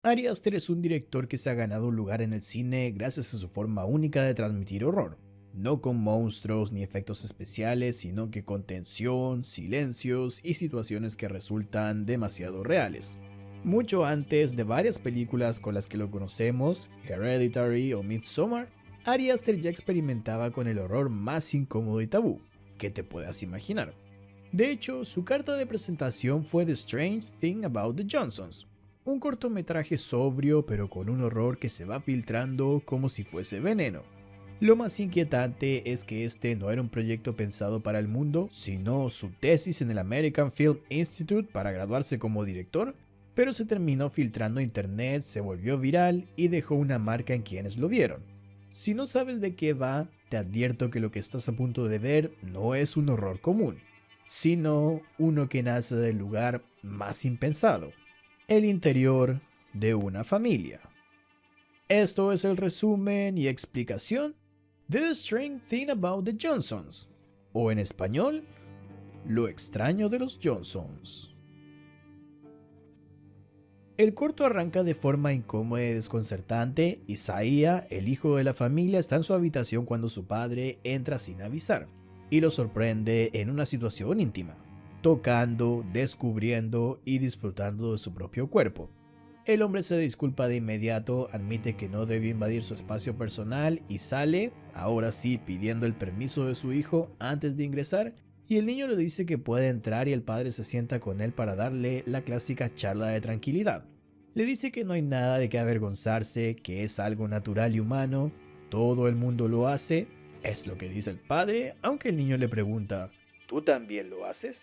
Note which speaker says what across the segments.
Speaker 1: Ari Aster es un director que se ha ganado un lugar en el cine gracias a su forma única de transmitir horror. No con monstruos ni efectos especiales, sino que con tensión, silencios y situaciones que resultan demasiado reales. Mucho antes de varias películas con las que lo conocemos, Hereditary o Midsommar, Ari Aster ya experimentaba con el horror más incómodo y tabú que te puedas imaginar. De hecho, su carta de presentación fue The Strange Thing About the Johnsons, un cortometraje sobrio pero con un horror que se va filtrando como si fuese veneno. Lo más inquietante es que este no era un proyecto pensado para el mundo, sino su tesis en el American Film Institute para graduarse como director, pero se terminó filtrando a internet, se volvió viral y dejó una marca en quienes lo vieron. Si no sabes de qué va, te advierto que lo que estás a punto de ver no es un horror común, sino uno que nace del lugar más impensado, el interior de una familia. Esto es el resumen y explicación de The Strange Thing About the Johnsons, o en español, Lo extraño de los Johnsons. El corto arranca de forma incómoda y desconcertante. Isaiah, el hijo de la familia, está en su habitación cuando su padre entra sin avisar y lo sorprende en una situación íntima, tocando, descubriendo y disfrutando de su propio cuerpo. El hombre se disculpa de inmediato, admite que no debió invadir su espacio personal y sale, ahora sí pidiendo el permiso de su hijo antes de ingresar, y el niño le dice que puede entrar y el padre se sienta con él para darle la clásica charla de tranquilidad. Le dice que no hay nada de qué avergonzarse, que es algo natural y humano, todo el mundo lo hace, es lo que dice el padre, aunque el niño le pregunta, ¿tú también lo haces?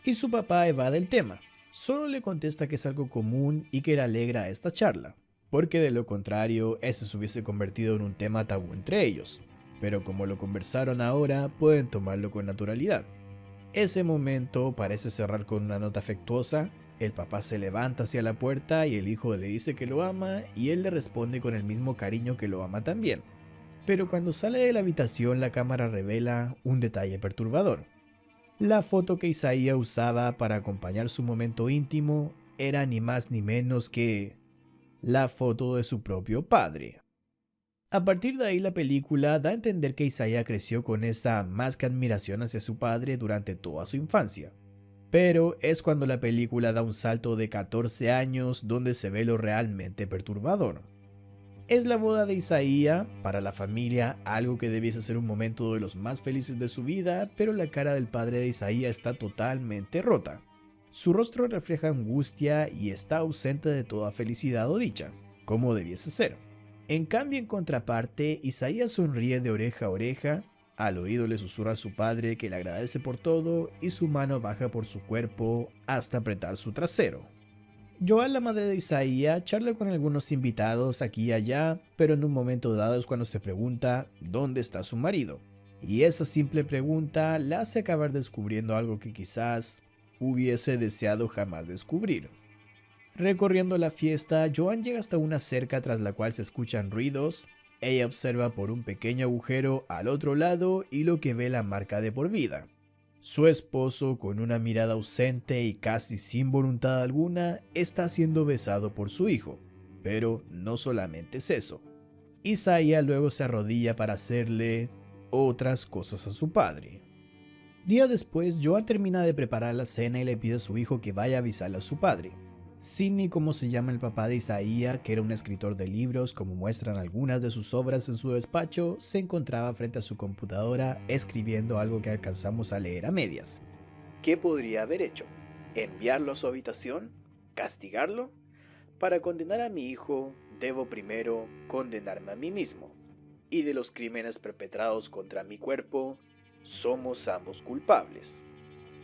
Speaker 1: Y su papá evade el tema, solo le contesta que es algo común y que le alegra esta charla, porque de lo contrario ese se hubiese convertido en un tema tabú entre ellos, pero como lo conversaron ahora pueden tomarlo con naturalidad. Ese momento parece cerrar con una nota afectuosa. El papá se levanta hacia la puerta y el hijo le dice que lo ama y él le responde con el mismo cariño que lo ama también. Pero cuando sale de la habitación la cámara revela un detalle perturbador. La foto que Isaiah usaba para acompañar su momento íntimo era ni más ni menos que la foto de su propio padre. A partir de ahí la película da a entender que Isaiah creció con esa más que admiración hacia su padre durante toda su infancia. Pero es cuando la película da un salto de 14 años donde se ve lo realmente perturbador. Es la boda de Isaiah, para la familia algo que debiese ser un momento de los más felices de su vida, pero la cara del padre de Isaiah está totalmente rota. Su rostro refleja angustia y está ausente de toda felicidad o dicha, como debiese ser. En cambio, en contraparte, Isaiah sonríe de oreja a oreja, al oído le susurra a su padre que le agradece por todo y su mano baja por su cuerpo hasta apretar su trasero. Joan, la madre de Isaiah, charla con algunos invitados aquí y allá, pero en un momento dado es cuando se pregunta ¿dónde está su marido? Y esa simple pregunta la hace acabar descubriendo algo que quizás hubiese deseado jamás descubrir. Recorriendo la fiesta, Joan llega hasta una cerca tras la cual se escuchan ruidos. Ella observa por un pequeño agujero al otro lado y lo que ve la marca de por vida. Su esposo, con una mirada ausente y casi sin voluntad alguna, está siendo besado por su hijo. Pero no solamente es eso. Isaiah luego se arrodilla para hacerle otras cosas a su padre. Días después, Joan termina de preparar la cena y le pide a su hijo que vaya a avisarle a su padre. Sidney, como se llama el papá de Isaiah, que era un escritor de libros como muestran algunas de sus obras en su despacho, se encontraba frente a su computadora escribiendo algo que alcanzamos a leer a medias. ¿Qué podría haber hecho? ¿Enviarlo a su habitación? ¿Castigarlo? Para condenar a mi hijo, debo primero condenarme a mí mismo. Y de los crímenes perpetrados contra mi cuerpo, somos ambos culpables.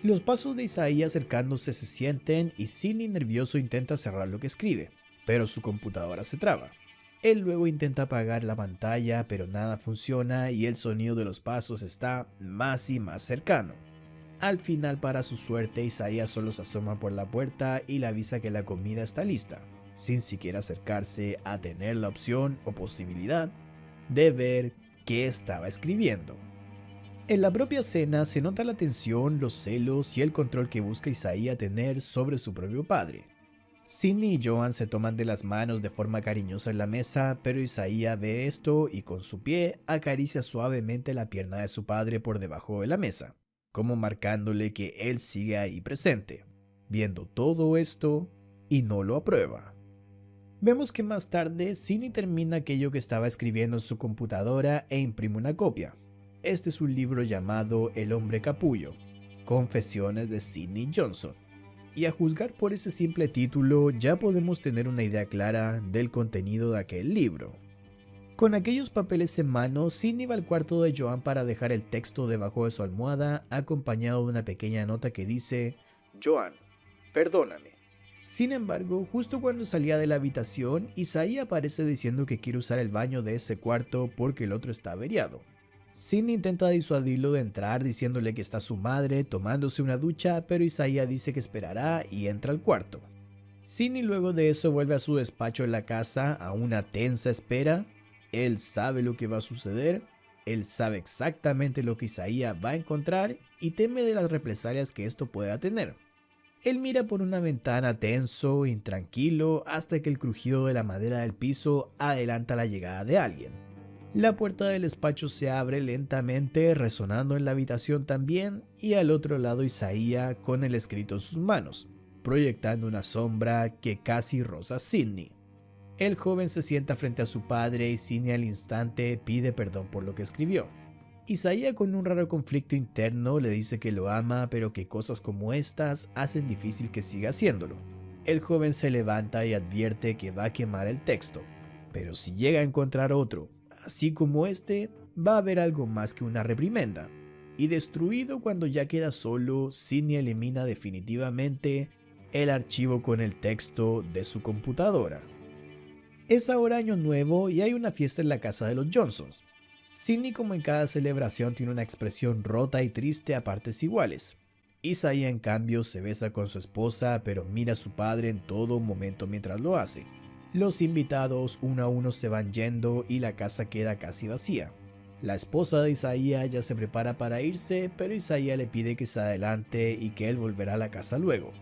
Speaker 1: Los pasos de Isaiah acercándose se sienten y Sidney nervioso intenta cerrar lo que escribe, pero su computadora se traba. Él luego intenta apagar la pantalla, pero nada funciona y el sonido de los pasos está más y más cercano. Al final, para su suerte, Isaiah solo se asoma por la puerta y le avisa que la comida está lista, sin siquiera acercarse a tener la opción o posibilidad de ver qué estaba escribiendo. En la propia escena se nota la tensión, los celos y el control que busca Isaiah tener sobre su propio padre. Sidney y Joan se toman de las manos de forma cariñosa en la mesa, pero Isaiah ve esto y con su pie acaricia suavemente la pierna de su padre por debajo de la mesa, como marcándole que él sigue ahí presente, viendo todo esto y no lo aprueba. Vemos que más tarde Sidney termina aquello que estaba escribiendo en su computadora e imprime una copia. Este es un libro llamado El hombre capullo, Confesiones de Sidney Johnson. Y a juzgar por ese simple título ya podemos tener una idea clara del contenido de aquel libro. Con aquellos papeles en mano, Sidney va al cuarto de Joan para dejar el texto debajo de su almohada, acompañado de una pequeña nota que dice: Joan, perdóname. Sin embargo, justo cuando salía de la habitación, Isaiah aparece diciendo que quiere usar el baño de ese cuarto porque el otro está averiado. Sidney intenta disuadirlo de entrar diciéndole que está su madre tomándose una ducha, pero Isaiah dice que esperará y entra al cuarto. Sidney luego de eso vuelve a su despacho en la casa a una tensa espera. Él sabe lo que va a suceder, él sabe exactamente lo que Isaiah va a encontrar y teme de las represalias que esto pueda tener. Él mira por una ventana tenso, intranquilo, hasta que el crujido de la madera del piso adelanta la llegada de alguien. La puerta del despacho se abre lentamente, resonando en la habitación también, y al otro lado Isaiah con el escrito en sus manos, proyectando una sombra que casi roza a Sidney. El joven se sienta frente a su padre y Sidney al instante pide perdón por lo que escribió. Isaiah, con un raro conflicto interno, le dice que lo ama, pero que cosas como estas hacen difícil que siga haciéndolo. El joven se levanta y advierte que va a quemar el texto, pero si llega a encontrar otro, así como este, va a haber algo más que una reprimenda. Y destruido cuando ya queda solo, Sidney elimina definitivamente el archivo con el texto de su computadora. Es ahora año nuevo y hay una fiesta en la casa de los Johnsons. Sidney, como en cada celebración, tiene una expresión rota y triste a partes iguales. Isaiah, en cambio, se besa con su esposa, pero mira a su padre en todo momento mientras lo hace. Los invitados uno a uno se van yendo y la casa queda casi vacía. La esposa de Isaiah ya se prepara para irse, pero Isaiah le pide que se adelante y que él volverá a la casa luego.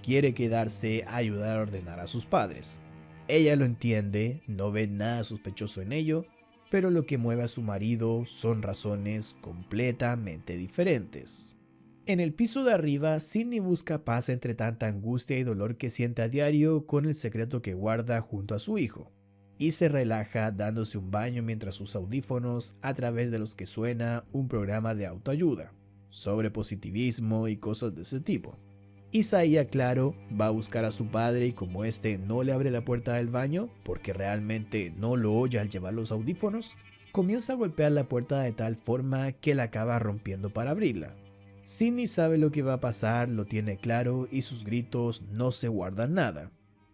Speaker 1: Quiere quedarse a ayudar a ordenar a sus padres. Ella lo entiende, no ve nada sospechoso en ello, pero lo que mueve a su marido son razones completamente diferentes. En el piso de arriba, Sidney busca paz entre tanta angustia y dolor que siente a diario con el secreto que guarda junto a su hijo, y se relaja dándose un baño mientras sus audífonos, a través de los que suena un programa de autoayuda, sobre positivismo y cosas de ese tipo. Isaiah, claro, va a buscar a su padre y como este no le abre la puerta del baño, porque realmente no lo oye al llevar los audífonos, comienza a golpear la puerta de tal forma que la acaba rompiendo para abrirla. Sidney sabe lo que va a pasar, lo tiene claro y sus gritos no se guardan nada.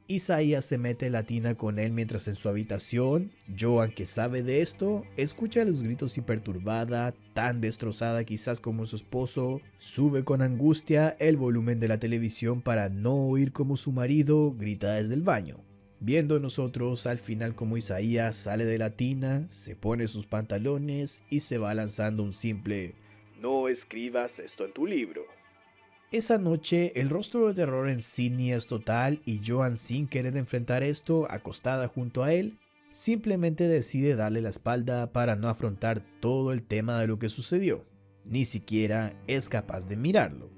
Speaker 1: Isaiah se mete en la tina con él mientras en su habitación, Joan, que sabe de esto, escucha los gritos y perturbada, tan destrozada quizás como su esposo, sube con angustia el volumen de la televisión para no oír como su marido grita desde el baño. Viendo nosotros al final como Isaiah sale de la tina, se pone sus pantalones y se va lanzando un simple "no escribas esto en tu libro". Esa noche, el rostro de terror en Sidney es total y Joan, sin querer enfrentar esto, acostada junto a él, simplemente decide darle la espalda para no afrontar todo el tema de lo que sucedió. Ni siquiera es capaz de mirarlo.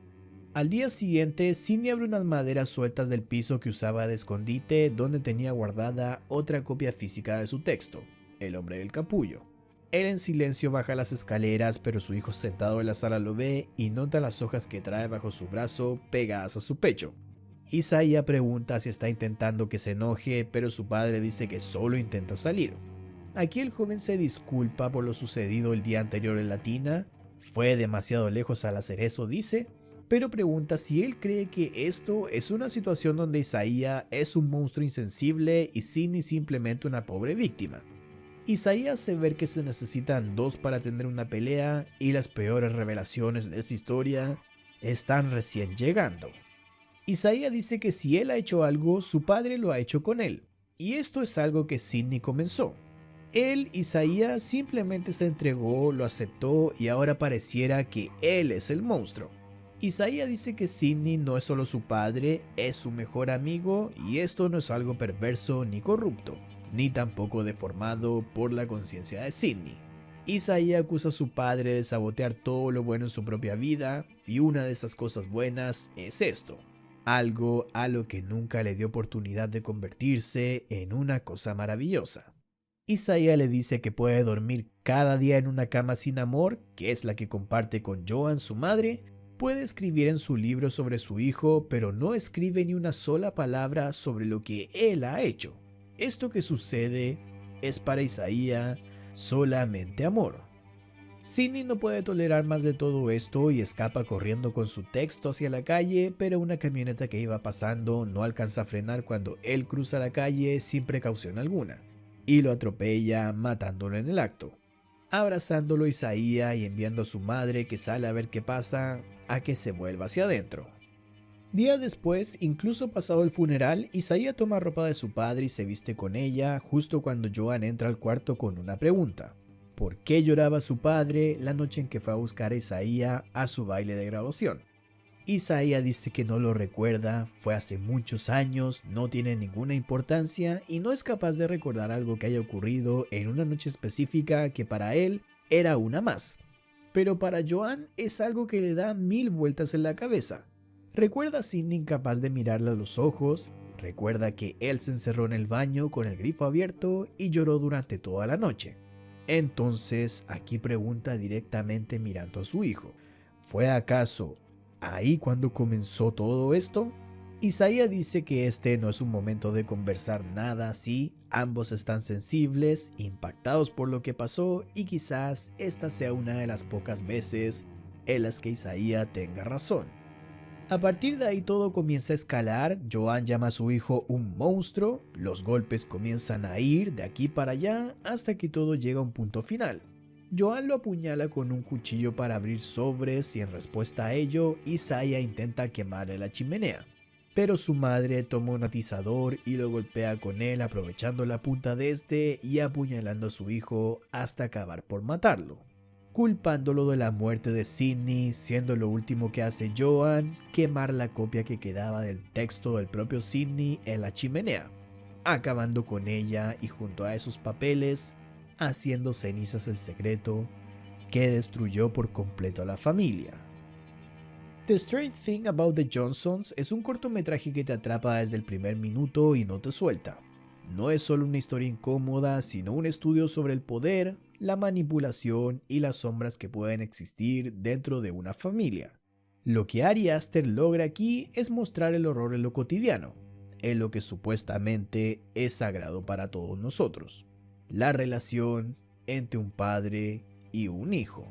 Speaker 1: Al día siguiente, Sidney abre unas maderas sueltas del piso que usaba de escondite donde tenía guardada otra copia física de su texto, El hombre del capullo. Él en silencio baja las escaleras, pero su hijo sentado en la sala lo ve y nota las hojas que trae bajo su brazo pegadas a su pecho. Isaiah pregunta si está intentando que se enoje, pero su padre dice que solo intenta salir. Aquí el joven se disculpa por lo sucedido el día anterior en la tina, fue demasiado lejos al hacer eso, dice, pero pregunta si él cree que esto es una situación donde Isaiah es un monstruo insensible y Sidney simplemente una pobre víctima. Isaiah hace ver que se necesitan dos para tener una pelea y las peores revelaciones de esa historia están recién llegando. Isaiah dice que si él ha hecho algo, su padre lo ha hecho con él, y esto es algo que Sidney comenzó. Él, Isaiah, simplemente se entregó, lo aceptó y ahora pareciera que él es el monstruo. Isaiah dice que Sidney no es solo su padre, es su mejor amigo y esto no es algo perverso ni corrupto, ni tampoco deformado por la conciencia de Sidney. Isaiah acusa a su padre de sabotear todo lo bueno en su propia vida y una de esas cosas buenas es esto, algo a lo que nunca le dio oportunidad de convertirse en una cosa maravillosa. Isaiah le dice que puede dormir cada día en una cama sin amor, que es la que comparte con Joan, su madre. Puede escribir en su libro sobre su hijo, pero no escribe ni una sola palabra sobre lo que él ha hecho. Esto que sucede es para Isaiah solamente amor. Sidney no puede tolerar más de todo esto y escapa corriendo con su texto hacia la calle, pero una camioneta que iba pasando no alcanza a frenar cuando él cruza la calle sin precaución alguna, y lo atropella matándolo en el acto. Abrazándolo Isaiah y enviando a su madre, que sale a ver qué pasa, a que se vuelva hacia adentro. Días después, incluso pasado el funeral, Isaiah toma ropa de su padre y se viste con ella justo cuando Joan entra al cuarto con una pregunta. ¿Por qué lloraba su padre la noche en que fue a buscar a Isaiah a su baile de graduación? Isaiah dice que no lo recuerda, fue hace muchos años, no tiene ninguna importancia y no es capaz de recordar algo que haya ocurrido en una noche específica que para él era una más. Pero para Joan es algo que le da 1000 vueltas en la cabeza. Recuerda a Sidney incapaz de mirarle a los ojos, recuerda que él se encerró en el baño con el grifo abierto y lloró durante toda la noche. Entonces aquí pregunta directamente mirando a su hijo, ¿fue acaso ahí cuando comenzó todo esto? Isaiah dice que este no es un momento de conversar nada así, ambos están sensibles, impactados por lo que pasó y quizás esta sea una de las pocas veces en las que Isaiah tenga razón. A partir de ahí todo comienza a escalar, Joan llama a su hijo un monstruo, los golpes comienzan a ir de aquí para allá hasta que todo llega a un punto final. Joan lo apuñala con un cuchillo para abrir sobres y en respuesta a ello, Isaiah intenta quemarle la chimenea. Pero su madre toma un atizador y lo golpea con él aprovechando la punta de este y apuñalando a su hijo hasta acabar por matarlo, culpándolo de la muerte de Sidney, siendo lo último que hace Joan quemar la copia que quedaba del texto del propio Sidney en la chimenea, acabando con ella y junto a esos papeles haciendo cenizas el secreto que destruyó por completo a la familia. The Strange Thing About the Johnsons es un cortometraje que te atrapa desde el primer minuto y no te suelta. No es solo una historia incómoda, sino un estudio sobre el poder, la manipulación y las sombras que pueden existir dentro de una familia. Lo que Ari Aster logra aquí es mostrar el horror en lo cotidiano, en lo que supuestamente es sagrado para todos nosotros. La relación entre un padre y un hijo.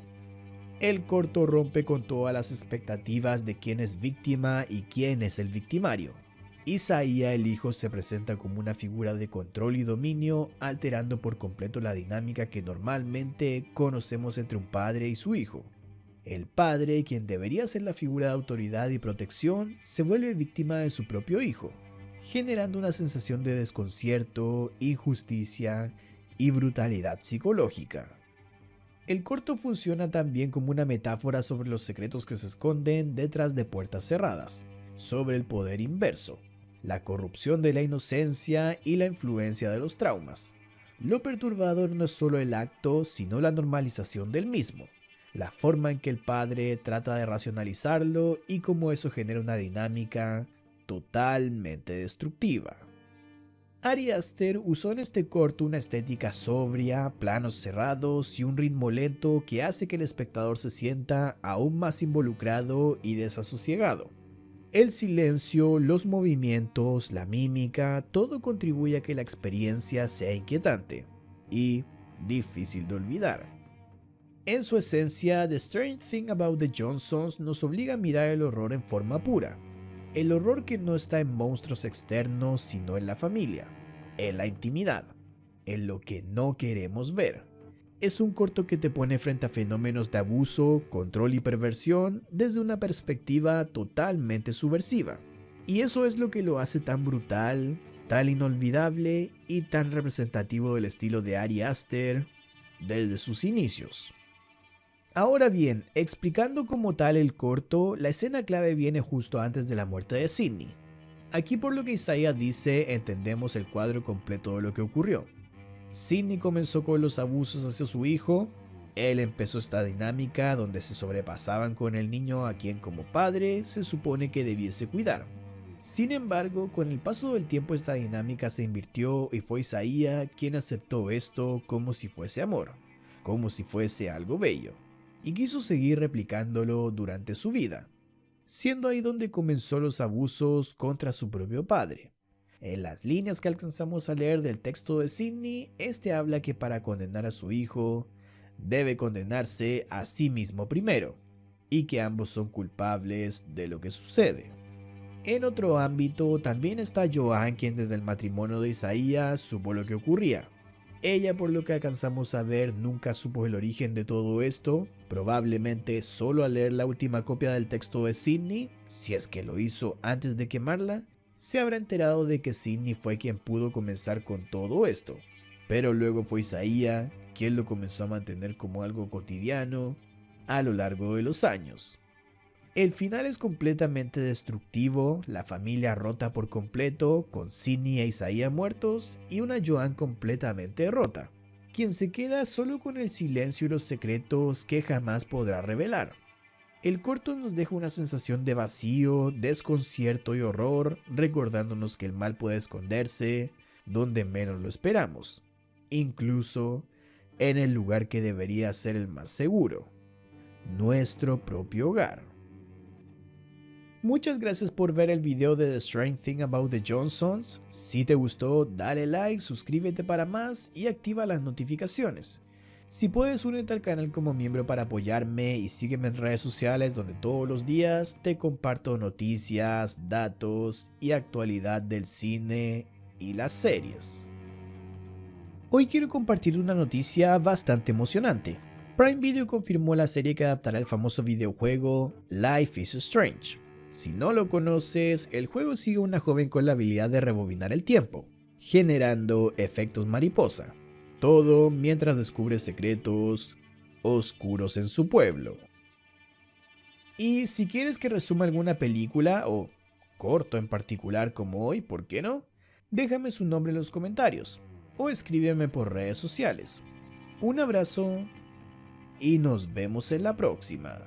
Speaker 1: El corto rompe con todas las expectativas de quién es víctima y quién es el victimario. Isaiah, el hijo, se presenta como una figura de control y dominio, alterando por completo la dinámica que normalmente conocemos entre un padre y su hijo. El padre, quien debería ser la figura de autoridad y protección, se vuelve víctima de su propio hijo, generando una sensación de desconcierto, injusticia y brutalidad psicológica. El corto funciona también como una metáfora sobre los secretos que se esconden detrás de puertas cerradas, sobre el poder inverso, la corrupción de la inocencia y la influencia de los traumas. Lo perturbador no es solo el acto, sino la normalización del mismo, la forma en que el padre trata de racionalizarlo y cómo eso genera una dinámica totalmente destructiva. Ari Aster usó en este corto una estética sobria, planos cerrados y un ritmo lento que hace que el espectador se sienta aún más involucrado y desasosiegado. El silencio, los movimientos, la mímica, todo contribuye a que la experiencia sea inquietante y difícil de olvidar. En su esencia, The Strange Thing About the Johnsons nos obliga a mirar el horror en forma pura. El horror que no está en monstruos externos, sino en la familia, en la intimidad, en lo que no queremos ver. Es un corto que te pone frente a fenómenos de abuso, control y perversión desde una perspectiva totalmente subversiva. Y eso es lo que lo hace tan brutal, tan inolvidable y tan representativo del estilo de Ari Aster desde sus inicios. Ahora bien, explicando como tal el corto, la escena clave viene justo antes de la muerte de Sidney. Aquí por lo que Isaiah dice, entendemos el cuadro completo de lo que ocurrió. Sidney comenzó con los abusos hacia su hijo, él empezó esta dinámica donde se sobrepasaban con el niño a quien como padre se supone que debiese cuidar. Sin embargo, con el paso del tiempo esta dinámica se invirtió y fue Isaiah quien aceptó esto como si fuese amor, como si fuese algo bello, y quiso seguir replicándolo durante su vida, siendo ahí donde comenzó los abusos contra su propio padre. En las líneas que alcanzamos a leer del texto de Sidney, este habla que para condenar a su hijo, debe condenarse a sí mismo primero, y que ambos son culpables de lo que sucede. En otro ámbito también está Joan, quien desde el matrimonio de Isaiah supo lo que ocurría. Ella, por lo que alcanzamos a ver, nunca supo el origen de todo esto, probablemente solo al leer la última copia del texto de Sidney, si es que lo hizo antes de quemarla, se habrá enterado de que Sidney fue quien pudo comenzar con todo esto, pero luego fue Isaiah quien lo comenzó a mantener como algo cotidiano a lo largo de los años. El final es completamente destructivo, la familia rota por completo, con Sidney e Isaiah muertos y una Joan completamente rota, quien se queda solo con el silencio y los secretos que jamás podrá revelar. El corto nos deja una sensación de vacío, desconcierto y horror, recordándonos que el mal puede esconderse donde menos lo esperamos, incluso en el lugar que debería ser el más seguro, nuestro propio hogar. Muchas gracias por ver el video de The Strange Thing About the Johnsons. Si te gustó, dale like, suscríbete para más y activa las notificaciones. Si puedes, únete al canal como miembro para apoyarme y sígueme en redes sociales donde todos los días te comparto noticias, datos y actualidad del cine y las series. Hoy quiero compartir una noticia bastante emocionante. Prime Video confirmó la serie que adaptará el famoso videojuego Life is Strange. Si no lo conoces, el juego sigue a una joven con la habilidad de rebobinar el tiempo, generando efectos mariposa. Todo mientras descubre secretos oscuros en su pueblo. Y si quieres que resuma alguna película o corto en particular como hoy, ¿por qué no? Déjame su nombre en los comentarios o escríbeme por redes sociales. Un abrazo y nos vemos en la próxima.